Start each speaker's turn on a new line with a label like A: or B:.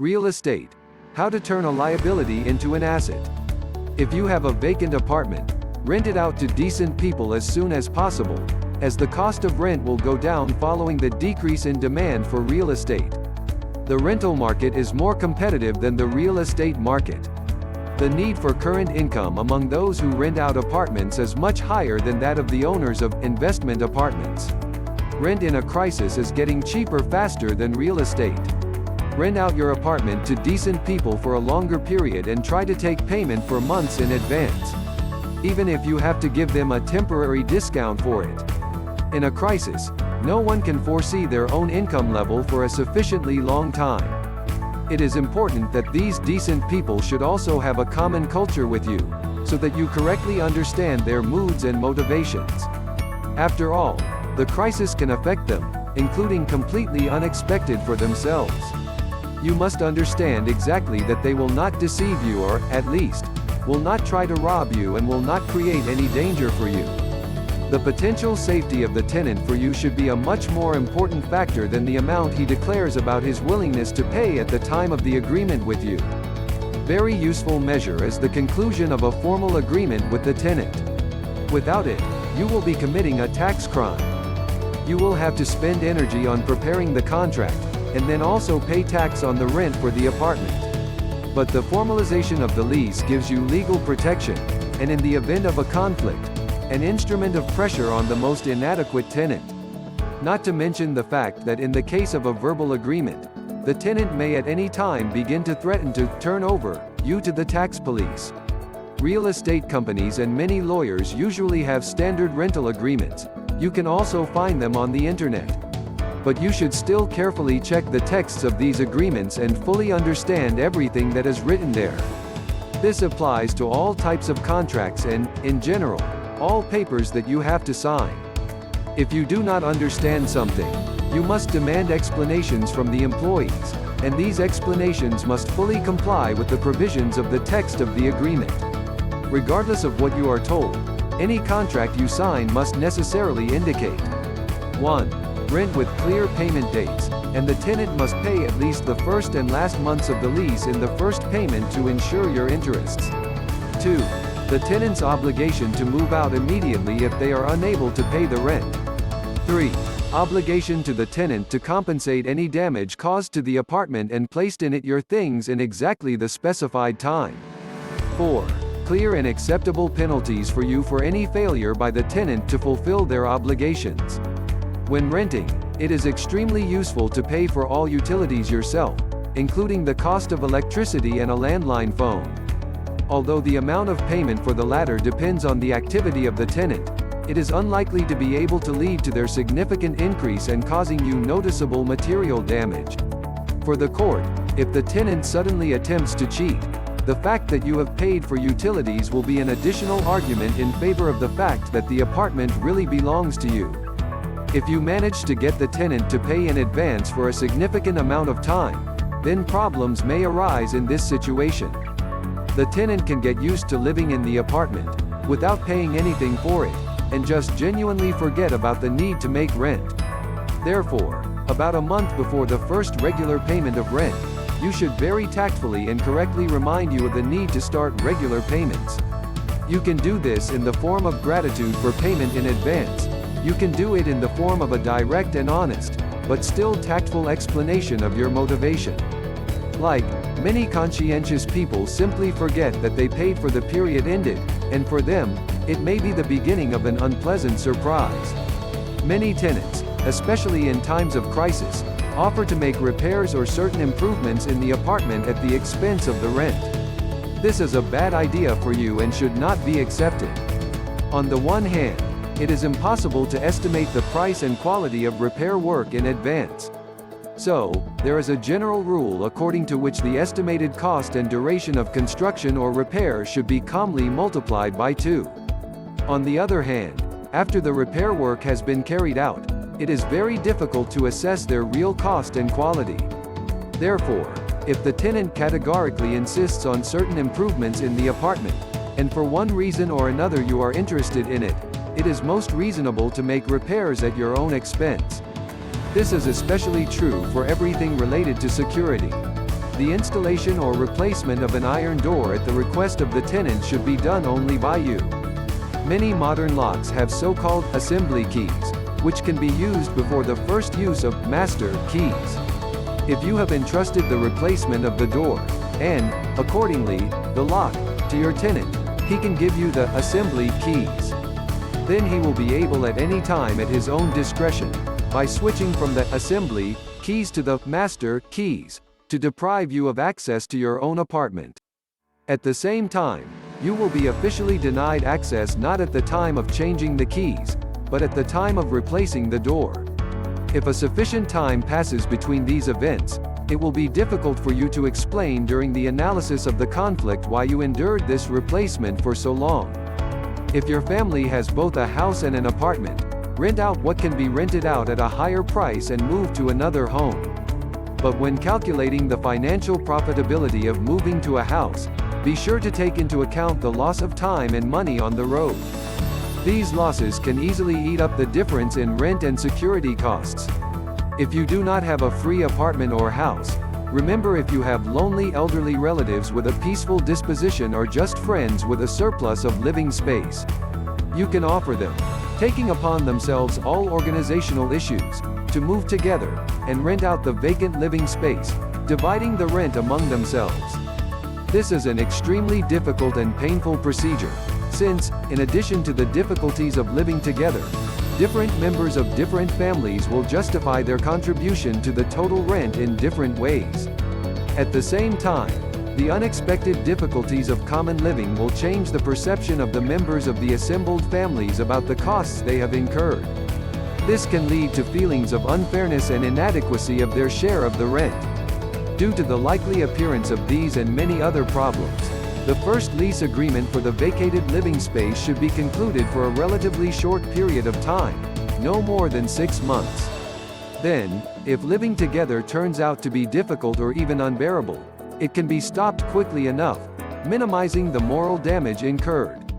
A: Real estate. How to turn a liability into an asset. If you have a vacant apartment, rent it out to decent people as soon as possible, as the cost of rent will go down following the decrease in demand for real estate. The rental market is more competitive than the real estate market. The need for current income among those who rent out apartments is much higher than that of the owners of investment apartments. Rent in a crisis is getting cheaper faster than real estate. Rent out your apartment to decent people for a longer period and try to take payment for months in advance, even if you have to give them a temporary discount for it. In a crisis, no one can foresee their own income level for a sufficiently long time. It is important that these decent people should also have a common culture with you, so that you correctly understand their moods and motivations. After all, the crisis can affect them, including completely unexpected for themselves. You must understand exactly that they will not deceive you or, at least, will not try to rob you and will not create any danger for you. The potential safety of the tenant for you should be a much more important factor than the amount he declares about his willingness to pay at the time of the agreement with you. Very useful measure is the conclusion of a formal agreement with the tenant. Without it, you will be committing a tax crime. You will have to spend energy on preparing the contract, and then also pay tax on the rent for the apartment. But the formalization of the lease gives you legal protection, and in the event of a conflict, an instrument of pressure on the most inadequate tenant. Not to mention the fact that in the case of a verbal agreement, the tenant may at any time begin to threaten to turn over you to the tax police. Real estate companies and many lawyers usually have standard rental agreements. You can also find them on the internet. But you should still carefully check the texts of these agreements and fully understand everything that is written there. This applies to all types of contracts and, in general, all papers that you have to sign. If you do not understand something, you must demand explanations from the employees, and these explanations must fully comply with the provisions of the text of the agreement. Regardless of what you are told, any contract you sign must necessarily indicate 1. Rent with clear payment dates, and the tenant must pay at least the first and last months of the lease in the first payment to ensure your interests. 2. The tenant's obligation to move out immediately if they are unable to pay the rent. 3. Obligation to the tenant to compensate any damage caused to the apartment and placed in it your things in exactly the specified time. 4. Clear and acceptable penalties for you for any failure by the tenant to fulfill their obligations. When renting, it is extremely useful to pay for all utilities yourself, including the cost of electricity and a landline phone. Although the amount of payment for the latter depends on the activity of the tenant, it is unlikely to be able to lead to their significant increase and causing you noticeable material damage. For the court, if the tenant suddenly attempts to cheat, the fact that you have paid for utilities will be an additional argument in favor of the fact that the apartment really belongs to you. If you manage to get the tenant to pay in advance for a significant amount of time, then problems may arise in this situation. The tenant can get used to living in the apartment, without paying anything for it, and just genuinely forget about the need to make rent. Therefore, about a month before the first regular payment of rent, you should very tactfully and correctly remind you of the need to start regular payments. You can do this in the form of gratitude for payment in advance. You can do it in the form of a direct and honest, but still tactful explanation of your motivation. Like, many conscientious people simply forget that they paid for the period ended, and for them, it may be the beginning of an unpleasant surprise. Many tenants, especially in times of crisis, offer to make repairs or certain improvements in the apartment at the expense of the rent. This is a bad idea for you and should not be accepted. On the one hand, it is impossible to estimate the price and quality of repair work in advance. So, there is a general rule according to which the estimated cost and duration of construction or repair should be calmly multiplied by 2. On the other hand, after the repair work has been carried out, it is very difficult to assess their real cost and quality. Therefore, if the tenant categorically insists on certain improvements in the apartment, and for one reason or another you are interested in it, it is most reasonable to make repairs at your own expense. This is especially true for everything related to security. The installation or replacement of an iron door at the request of the tenant should be done only by you. Many modern locks have so-called assembly keys, which can be used before the first use of master keys. If you have entrusted the replacement of the door, and, accordingly, the lock, to your tenant, he can give you the assembly keys. Then he will be able at any time at his own discretion, by switching from the assembly keys to the master keys, to deprive you of access to your own apartment. At the same time, you will be officially denied access not at the time of changing the keys, but at the time of replacing the door. If a sufficient time passes between these events, it will be difficult for you to explain during the analysis of the conflict why you endured this replacement for so long. If your family has both a house and an apartment, rent out what can be rented out at a higher price and move to another home. But when calculating the financial profitability of moving to a house, be sure to take into account the loss of time and money on the road. These losses can easily eat up the difference in rent and security costs. If you do not have a free apartment or house, remember, if you have lonely elderly relatives with a peaceful disposition or just friends with a surplus of living space, you can offer them, taking upon themselves all organizational issues, to move together, and rent out the vacant living space, dividing the rent among themselves. This is an extremely difficult and painful procedure, since, in addition to the difficulties of living together, different members of different families will justify their contribution to the total rent in different ways. At the same time, the unexpected difficulties of common living will change the perception of the members of the assembled families about the costs they have incurred. This can lead to feelings of unfairness and inadequacy of their share of the rent. Due to the likely appearance of these and many other problems, the first lease agreement for the vacated living space should be concluded for a relatively short period of time, no more than 6 months. Then, if living together turns out to be difficult or even unbearable, it can be stopped quickly enough, minimizing the moral damage incurred.